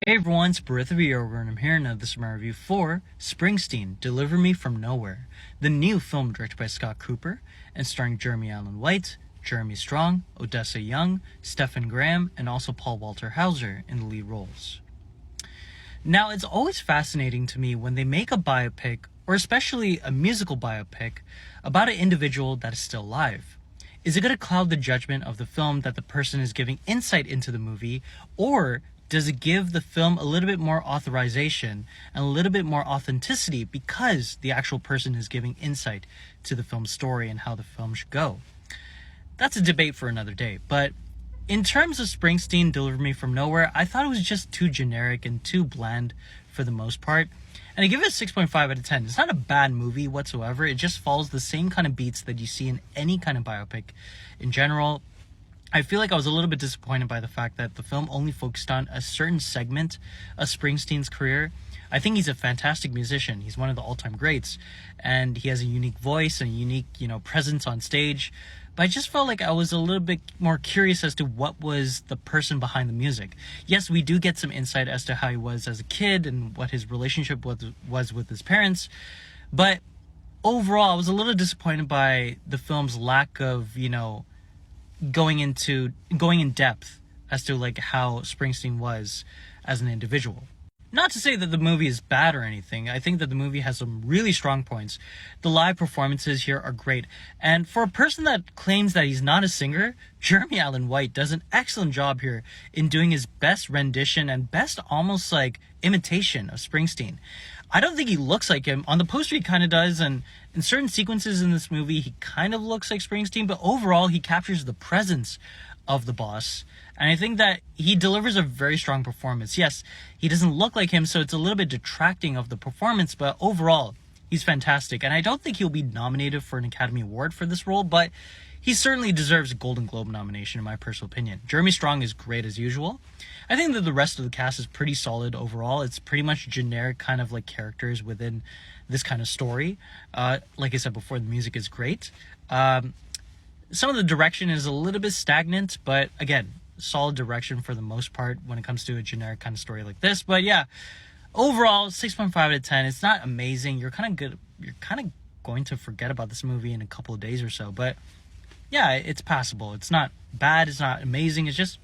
Hey everyone, it's Baritha Vioga, and I'm here in this my review for Springsteen, Deliver Me From Nowhere, the new film directed by Scott Cooper and starring Jeremy Allen White, Jeremy Strong, Odessa Young, Stephen Graham, and also Paul Walter Hauser in the lead roles. Now, it's always fascinating to me when they make a biopic, or especially a musical biopic, about an individual that is still alive. Is it going to cloud the judgment of the film that the person is giving insight into the movie, or does it give the film a little bit more authorization and a little bit more authenticity because the actual person is giving insight to the film's story and how the film should go? That's a debate for another day, but in terms of Springsteen, Deliver Me From Nowhere, I thought it was just too generic and too bland for the most part. And I give it a 6.5 out of 10. It's not a bad movie whatsoever. It just follows the same kind of beats that you see in any kind of biopic in general. I feel like I was a little bit disappointed by the fact that the film only focused on a certain segment of Springsteen's career. I think he's a fantastic musician. He's one of the all-time greats, and he has a unique voice and a unique, presence on stage. But I just felt like I was a little bit more curious as to what was the person behind the music. Yes, we do get some insight as to how he was as a kid and what his relationship was with his parents, but overall, I was a little disappointed by the film's lack of, going in depth as to like how Springsteen was as an individual. Not to say that the movie is bad or anything. I think that the movie has some really strong points. The live performances here are great. And for a person that claims that he's not a singer, Jeremy Allen White does an excellent job here in doing his best rendition and best almost like imitation of Springsteen. I don't think he looks like him. On the poster he kind of does, and in certain sequences in this movie he kind of looks like Springsteen, but overall he captures the presence of the boss. And I think that he delivers a very strong performance. Yes, he doesn't look like him, so it's a little bit detracting of the performance, but overall, he's fantastic. And I don't think he'll be nominated for an Academy Award for this role, but he certainly deserves a Golden Globe nomination, in my personal opinion. Jeremy Strong is great as usual. I think that the rest of the cast is pretty solid overall. It's pretty much generic kind of like characters within this kind of story. Like I said before, the music is great. Some of the direction is a little bit stagnant, but again, solid direction for the most part when it comes to a generic kind of story like this. But yeah, overall 6.5 out of 10. It's not amazing. You're kind of going to forget about this movie in a couple of days or so, but yeah, it's passable. It's not bad, it's not amazing, it's just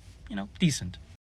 decent.